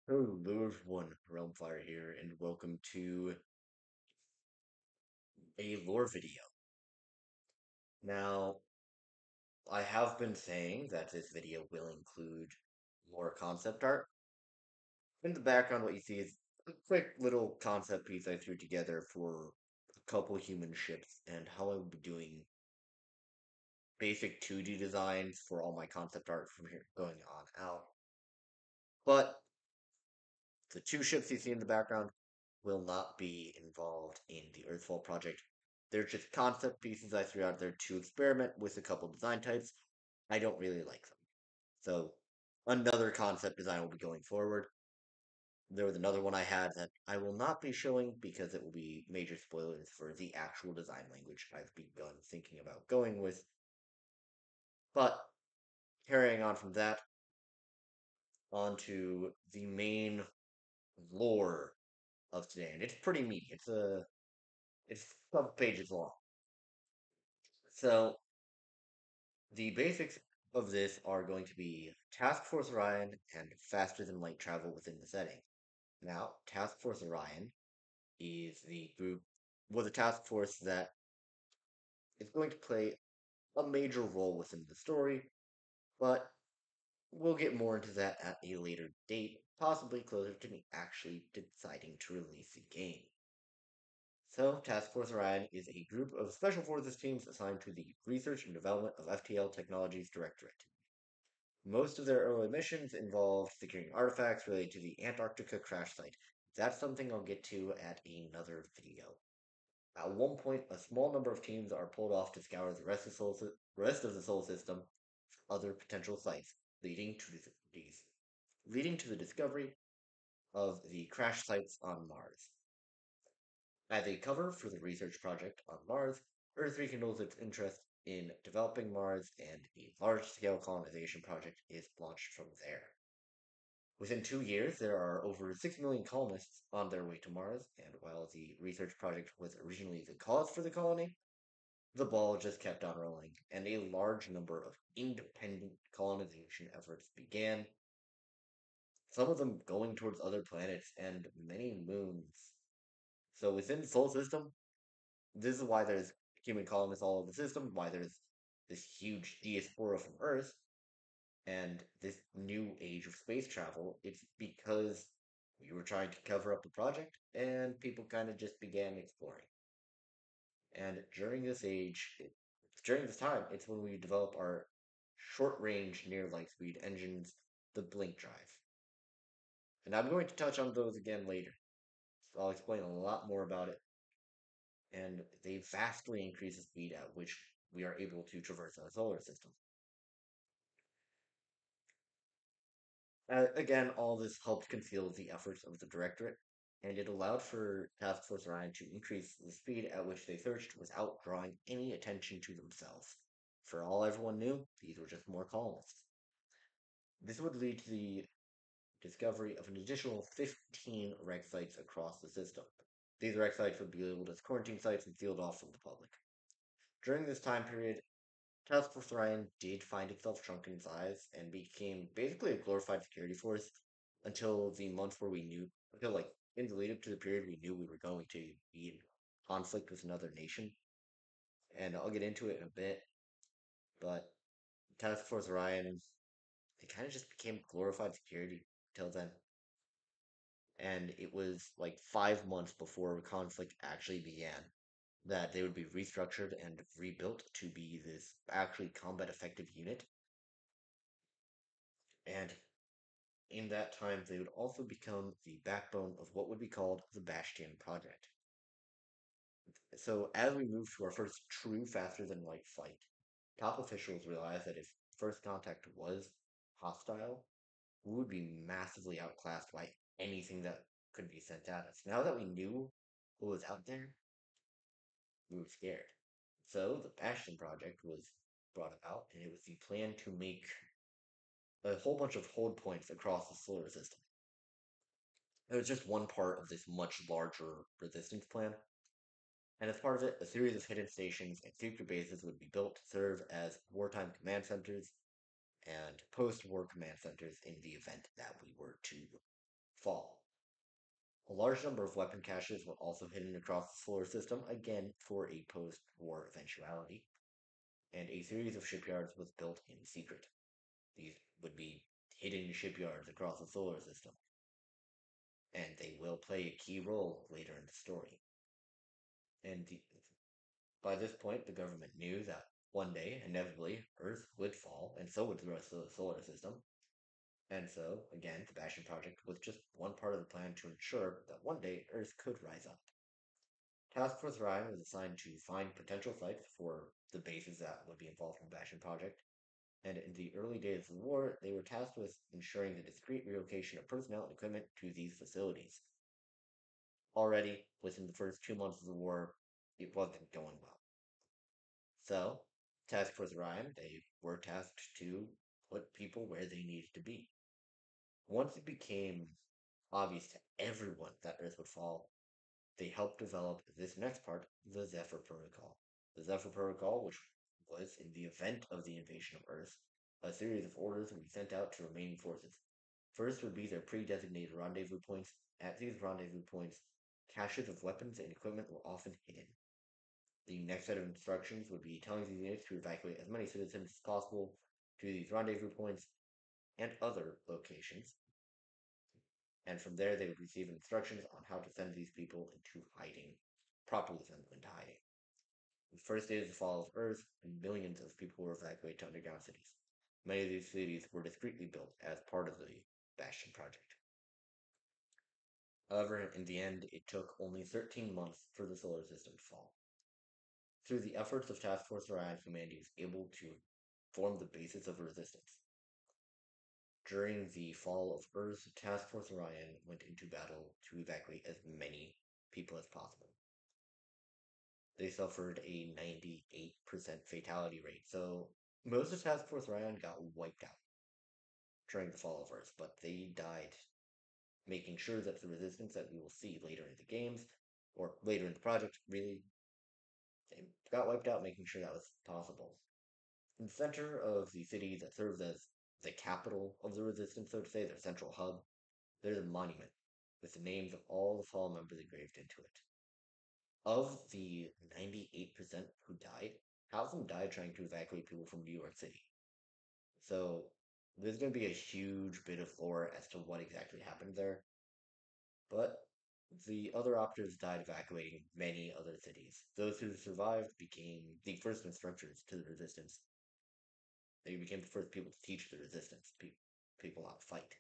Hello everyone, Realmfire here, and welcome to a lore video. Now, I have been saying that this video will include more concept art. In the background, what you see is a quick little concept piece I threw together for a couple human ships and how I will be doing basic 2D designs for all my concept art from here going on out. But the two ships you see in the background will not be involved in the Earthfall project. They're just concept pieces I threw out there to experiment with a couple design types. I don't really like them. So another concept design will be going forward. There was another one I had that I will not be showing because it will be major spoilers for the actual design language I've begun thinking about going with. But carrying on from that, onto the main lore of today, and it's pretty meaty. It's a couple pages long. So the basics of this are going to be Task Force Orion and faster than light travel within the setting. Now, Task Force Orion is the group, was a task force that is going to play a major role within the story, but we'll get more into that at a later date, possibly closer to me actually deciding to release the game. So, Task Force Orion is a group of Special Forces teams assigned to the Research and Development of FTL Technologies Directorate. Most of their early missions involved securing artifacts related to the Antarctica crash site. That's something I'll get to at another video. At one point, a small number of teams are pulled off to scour the rest of the Solar System for other potential sites, leading to the discovery of the crash sites on Mars. As a cover for the research project on Mars, Earth rekindles its interest in developing Mars, and a large-scale colonization project is launched from there. Within 2 years, there are over 6 million colonists on their way to Mars, and while the research project was originally the cause for the colony, the ball just kept on rolling, and a large number of independent colonization efforts began, some of them going towards other planets and many moons. So within the solar system, this is why there's human colonists all over the system, why there's this huge diaspora from Earth, and this new age of space travel. It's because we were trying to cover up the project, and people kind of just began exploring. And during this time, it's when we develop our short range near light speed engines, the blink drive. And I'm going to touch on those again later. So I'll explain a lot more about it. And they vastly increase the speed at which we are able to traverse the solar system. Again, all this helped conceal the efforts of the Directorate, and it allowed for Task Force Orion to increase the speed at which they searched without drawing any attention to themselves. For all everyone knew, these were just more colonists. This would lead to the discovery of an additional 15 wreck sites across the system. These wreck sites would be labeled as quarantine sites and sealed off from the public. During this time period, Task Force Orion did find itself shrunk in size and became basically a glorified security force until the month where we knew, until like in the lead up to the period we knew we were going to be in conflict with another nation. And I'll get into it in a bit, but Task Force Orion, they kind of just became glorified security till then. And it was like 5 months before conflict actually began that they would be restructured and rebuilt to be this actually combat effective unit. And in that time, they would also become the backbone of what would be called the Bastion Project. So, as we move to our first true faster than light flight, top officials realized that if first contact was hostile, we would be massively outclassed by anything that could be sent at us. Now that we knew what was out there, we were scared. So, the Bastion Project was brought about, and it was the plan to make a whole bunch of hold points across the solar system. It was just one part of this much larger resistance plan, and as part of it, a series of hidden stations and secret bases would be built to serve as wartime command centers and post war command centers in the event that we were to Fall. A large number of weapon caches were also hidden across the solar system, again for a post war eventuality, and a series of shipyards was built in secret. These would be hidden shipyards across the solar system, and they will play a key role later in the story. And by this point, the government knew that one day, inevitably, Earth would fall, and so would the rest of the solar system. And so, again, the Bastion Project was just one part of the plan to ensure that one day Earth could rise up. Task Force Orion was assigned to find potential sites for the bases that would be involved in the Bastion Project, and in the early days of the war, they were tasked with ensuring the discreet relocation of personnel and equipment to these facilities. Already, within the first 2 months of the war, it wasn't going well. So, Task Force Orion, they were tasked to put people where they needed to be. Once it became obvious to everyone that Earth would fall, they helped develop this next part, the Zephyr Protocol. The Zephyr Protocol, which was, in the event of the invasion of Earth, a series of orders would be sent out to remaining forces. First would be their pre-designated rendezvous points. At these rendezvous points, caches of weapons and equipment were often hidden. The next set of instructions would be telling these units to evacuate as many citizens as possible to these rendezvous points and other locations, and from there they would receive instructions on how to send these people into hiding, properly send them into hiding. The first days of the fall of Earth, millions of people were evacuated to underground cities. Many of these cities were discreetly built as part of the Bastion Project. However, in the end, it took only 13 months for the solar system to fall. Through the efforts of Task Force Orion, humanity was able to form the basis of resistance. During the fall of Earth, Task Force Orion went into battle to evacuate as many people as possible. They suffered a 98% fatality rate, so most of Task Force Orion got wiped out during the fall of Earth, but they died making sure that the resistance that we will see later in the games, or later in the project, really, they got wiped out, making sure that was possible. In the center of the city that serves as the capital of the resistance, so to say, their central hub, there's a monument with the names of all the fallen members engraved into it. Of the 98% who died, half of them died trying to evacuate people from New York City. So there's going to be a huge bit of lore as to what exactly happened there. But the other operatives died evacuating many other cities. Those who survived became the first instructors to the resistance. They became the first people to teach the resistance, people how to fight.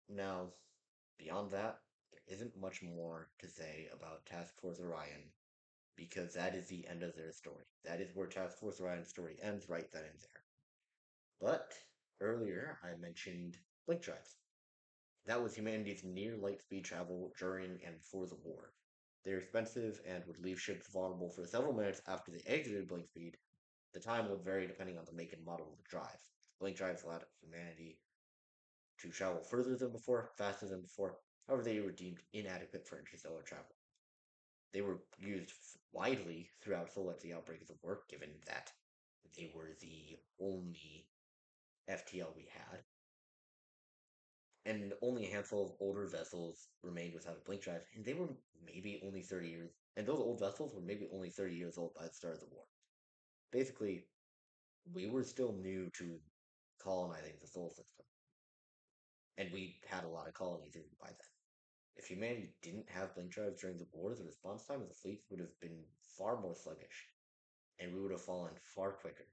Now, beyond that, there isn't much more to say about Task Force Orion because that is the end of their story. That is where Task Force Orion's story ends, right then and there. But earlier, I mentioned blink drives. That was humanity's near light speed travel during and before the war. They're expensive and would leave ships vulnerable for several minutes after they exited blink speed. The time would vary depending on the make and model of the drive. Blink drives allowed humanity to travel further than before, faster than before. However, they were deemed inadequate for interstellar travel. They were used widely throughout full at the outbreak of the war, given that they were the only FTL we had. And only a handful of older vessels remained without a blink drive, and they were maybe only 30 years. And those old vessels were maybe only 30 years old by the start of the war. Basically, we were still new to colonizing the solar system, and we had a lot of colonies even by then. If humanity didn't have blink drives during the war, the response time of the fleets would have been far more sluggish, and we would have fallen far quicker.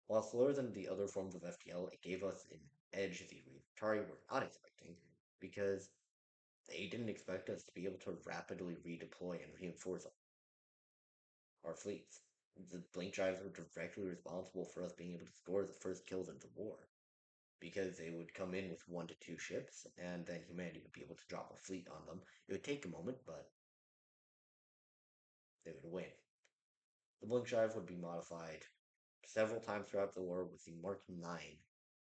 While slower than the other forms of FTL, it gave us an edge the Atari were not expecting, because they didn't expect us to be able to rapidly redeploy and reinforce our fleets. The blink drives were directly responsible for us being able to score the first kills in the war, because they would come in with 1 to 2 ships, and then humanity would be able to drop a fleet on them. It would take a moment, but they would win. The blink drive would be modified several times throughout the war, with the Mark 9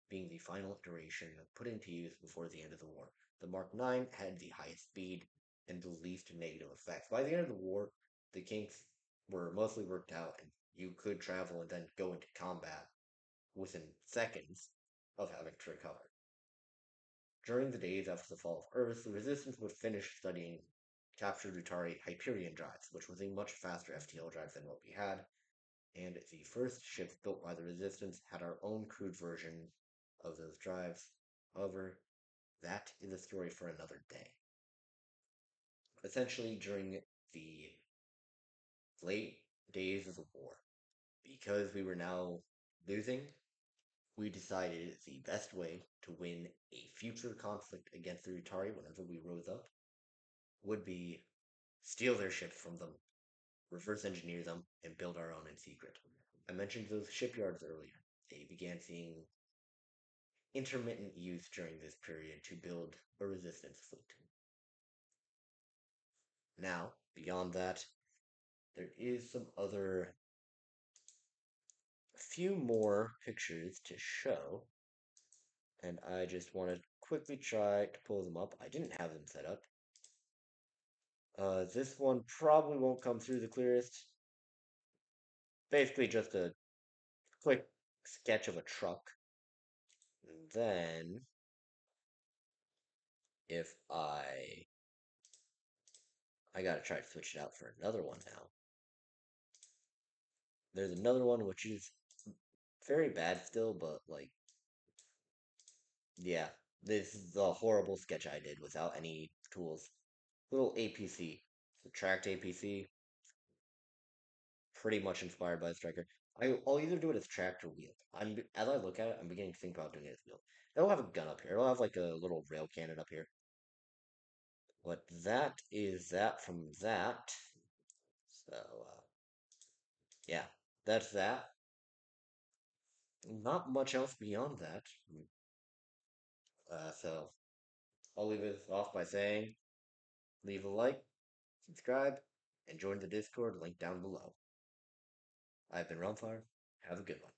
being the final iteration put into use before the end of the war. The Mark 9 had the highest speed and the least negative effects. By the end of the war, the kinks were mostly worked out, and you could travel and then go into combat within seconds of having to recover. During the days after the fall of Earth, the Resistance would finish studying captured Utari Hyperion drives, which was a much faster FTL drive than what we had, and the first ships built by the Resistance had our own crude version of those drives. However, that is a story for another day. Essentially, during the late days of the war, because we were now losing, we decided the best way to win a future conflict against the Utari whenever we rose up would be steal their ships from them, reverse engineer them, and build our own in secret. I mentioned those shipyards earlier. They began seeing intermittent use during this period to build a resistance fleet. Now, beyond that, there is some other few more pictures to show, and I just want to quickly try to pull them up. I didn't have them set up. This one probably won't come through the clearest. Basically, just a quick sketch of a truck. And then, if I gotta try to switch it out for another one now. There's another one which is very bad still, but like, yeah, this is a horrible sketch I did without any tools. Little APC, subtract APC, pretty much inspired by the striker. I'll either do it as tracked or wheel. As I look at it, I'm beginning to think about doing it as wheel. It'll have a gun up here. It'll have like a little rail cannon up here. But that is that from that. So yeah, that's that. Not much else beyond that. So I'll leave it off by saying leave a like, subscribe, and join the Discord link down below. I've been Realmfire. Have a good one.